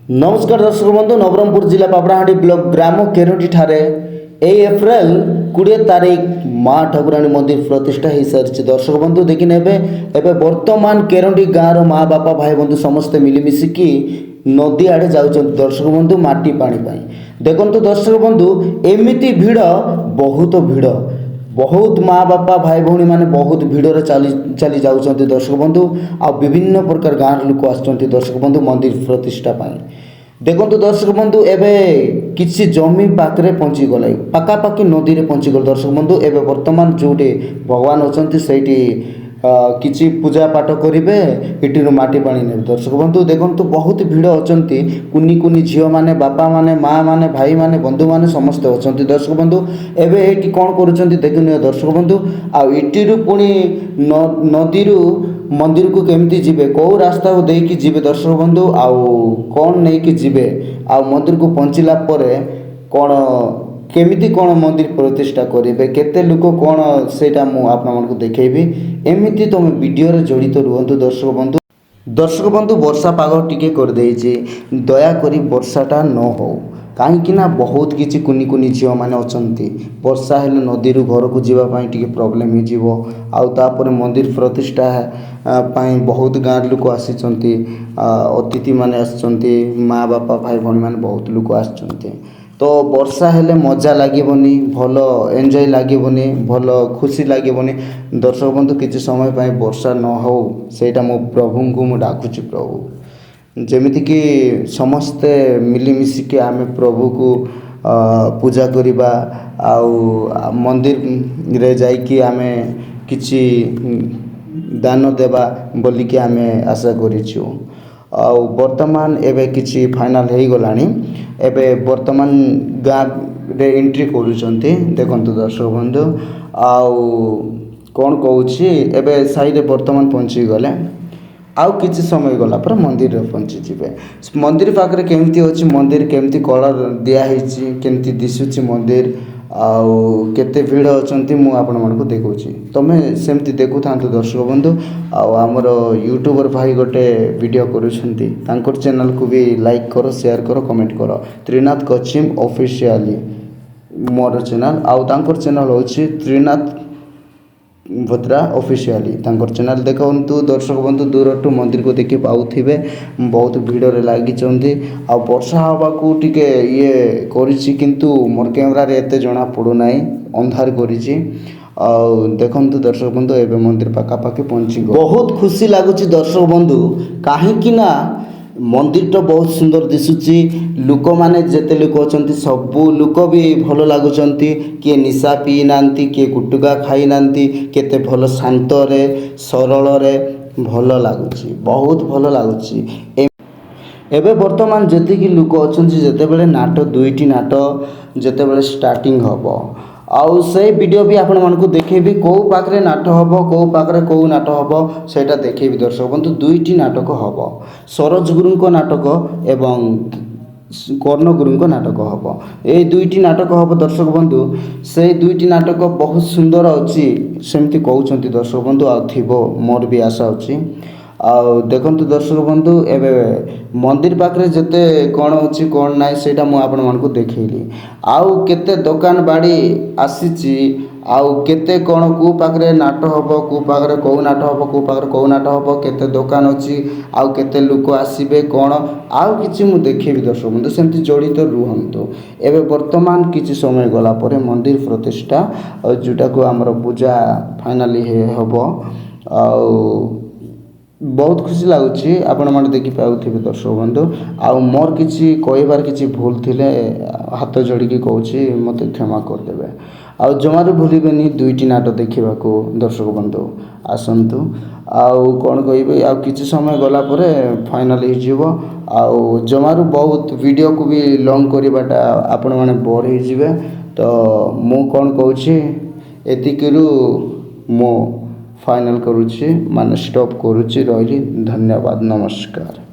नमस्कार दर्शक बंधु नवरंगपुर जिला पापड़ाहांडी ब्लॉक ग्राम केरुटी ठारे एप्रिल 20 तारीख माँ ठाकुराणी मंदिर प्रतिष्ठा हो सारी दर्शक बंधु देखी एवं बर्तमान केरुटी गाँव माँ बापा भाई बंधु समस्ते मिलमिशिकी नदी आड़े जाऊँ दर्शक बंधु माटी पानी देखो दर्शक बंधु एमती भिड़ बहुत माँ बापा भाई भौणी मैंने बहुत भिड़े चली जाऊँ दर्शक बंधु आ विभिन्न प्रकार गाँव लोक आसुँच दर्शक बंधु मंदिर प्रतिष्ठा देखो दर्शक बंधु एवं किसी जमी पाखे पहुँचीगला पखापाखि नदी में पहुँचीगल दर्शक बंधु एवं बर्तमान जो भगवान अच्छा से किसी पूजा पाठ करेंगे इटी माटी पानी ने दर्शक बंधु देखो बहुत भिड़ अच्छा कुनी कुनी झील मैंने बापा माने माँ माने भाई माने बंधु माने समस्ते अच्छा दर्शक बंधु एवं ये कौन कर देखनी दर्शक बंधु आटी पुणी नदी मंदिर को केमती जीवे कौ रास्ता को देकी जीवे दर्शक बंधु आउ कौन नहीं कि जीवे आ मंदिर को पहुँचला कौन केमिति कौन मंदिर प्रतिष्ठा करेंगे केते लोक कौन से आपको देखेबी एमती तुम वीडियो रे जड़ित रुहतु दर्शक बंधु वर्षा पाग टिके कर देइछि दयाकोरी वर्षाटा न हो कहीं बहुत किसी कुनी कुनी झील मैंने अच्छा वर्षा हेले नदी घर को जावाई टी प्रोब्लेम हो मंदिर प्रतिष्ठा पाई बहुत गाँव लोक आसी अतिथि माने आसुँच माँ बापा भाई भौणी मैंने बहुत लोक आसुँच तो वर्षा हेले मजा लगनी भल एंजॉय लगनी भल खुशी लगनी दर्शक बंधु किसी समय पाई वर्षा न हो सेटा मो प्रभु को मु डाकुची प्रभु जमीती कि समस्ते मिलमिशिकी आम प्रभु को पूजा करवा मंदिर रे जाइकी आमे किछि दान देवा बोलिकी आमे आशा करिछु वर्तमान एबे किछि फाइनल हो गलानी एबे वर्तमान गाँव रे एंट्री करूछंती देखंतु दर्शक बंधु कौन कहूँ एबे साई रे वर्तमान पहुँची गले आउ किसी समय गला पर मंदिर पहुँची जीवे मंदिर पाखे केमती अच्छी मंदिर केमती कलर दिखाई केमती दिशुची मंदिर आउ केते भिड़ अच्छा मुझे देखा तुम्हें सेमती देखु था दर्शक बंधु आमर यूट्यूबर भाई गोटे वीडियो कर चैनल को भी लाइक करो शेयर करो कमेंट करो त्रिनाथ कचिम ऑफिशियली मोर चैनल आउ चैनल हूँ त्रिनाथ भद्रा ऑफिशियली चैनल देखु दर्शक बंधु दूर टू मंदिर को देखी पाऊे बहुत भिड़ लगी वर्षा हवा को टिके ये किंतु मोर कैमरा रे एते जना पड़ूना अंधार करी देखु दर्शक बंधु एवं मंदिर पखापाखि पहुँची बहुत खुशी लगुच दर्शक बंधु कहीं मंदिर तो बहुत सुंदर दिशुची लोक माने जेते लोक अच्छा सबू लोक भी भल लगुच किए निशा पी ना किए गुटुका खाई ना केते भल शांत रे सरल रे भल लगुच बहुत भल लगुच एबे वर्तमान जेतिकी लोक अच्छा जिते बड़े नाट दुईटी नाट जिते बड़े स्टार्टिंग हम आउ से वीडियो भी आपण मानकु देखेबी कौ पाखरे नाट हबो कौ पाखरे कौ नाट हबो सेटा देखेबी दर्शक बंधु दुईटी नाटक हबो सरोज गुरुंको नाटक एवं कर्ण गुरुंको नाटक हबो ए दुईटी नाटक हबो दर्शक बंधु से दुईटी नाटक बहुत सुंदर अछि सेमती कहउछंती दर्शक बंधु आ थिबो मोर भी आशा अछि देखंतु दर्शक बंधु एबे मंदिर पाखरे जते कौन अच्छी कौन ना सेटा मु आपण मानकु देखैली आउ केते दुकान बाड़ी आसीची आउ केते कौन को पाखरे नाट हबो को पाखरे कौ नाट हबो को पाखरे कौ नाट हबो केते दुकान अछि आउ केते लोक आसीबे कौन आउ किछि मु देखेबी दर्शक बंधु सेमती जड़ित रुहंतु एबे वर्तमान किछि समय गला परे मंदिर प्रतिष्ठा जोटा को हमर पूजा फाइनली हबो बहुत खुशी लगुच आपण मैंने देखी पाथे दर्शक बंधु आउ मोर किसी कहबार किसी भूल थिले हाथ जोड़िकी कहूँ मत क्षमा करदे आउ जमार भूलबेनि दुईटी नाट देखा दर्शक बंधु आसतु आउ कौन कहे आउ किसी समय गला फाइनल हो जमार बहुत वीडियो को भी लॉन्ग करवाटा आपण मैंने बोर हो तो मु कौन कहूँ एतिकरू मो फाइनल करुच्ची माने स्टॉप करुच्ची रही धन्यवाद नमस्कार।